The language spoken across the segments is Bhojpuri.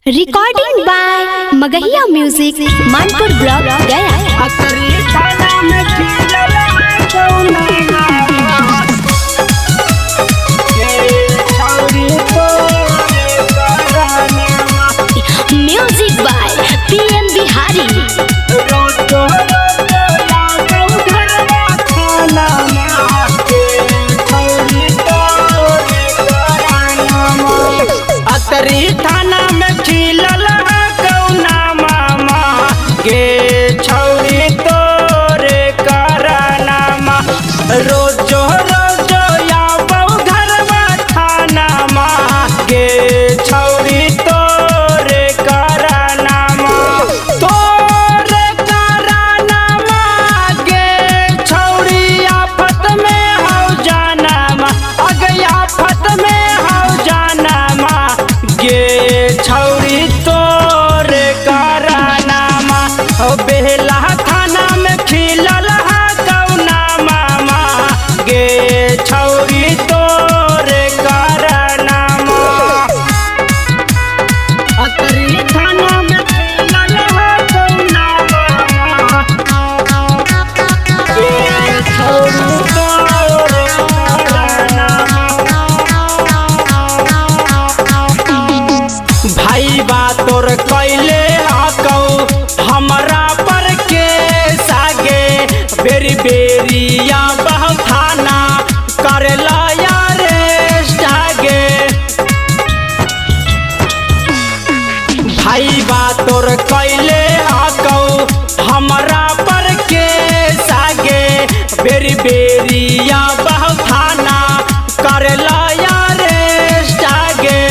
Recording by Magahiya music Manpur block Gaya. Music by PM Bihari. थाना में खिलल कौना मामा गे छौरी तोरे करानामा रोजो रोजो आबौ घरवा थाना मा गे छौरी तोरे करानामा गे छौरी आफत में हौ जानामा अगे आफत में हौ जानामा गे छौरी तोरे करानामा बेला थाना में खिलल कौना मामा गे छौरी तोरे करानामा थाना में खिलल कौना मामा गे छौरी तोरे करानामा। भाई बा तोर कैले हकौ हमरा पर के सागे बेरी बेरिया बह थाना करला अरेस्ट आगे। भाई बा तोर कैले हकौ हमरा पर के सागे बेरी बेरिया बह थाना करला अरेस्ट आगे।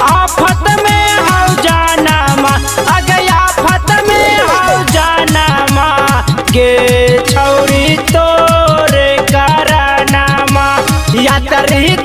आफत में हौ जानामा अगे आफत में हौ जानामा गे छौरी तोरे करानामा यात्री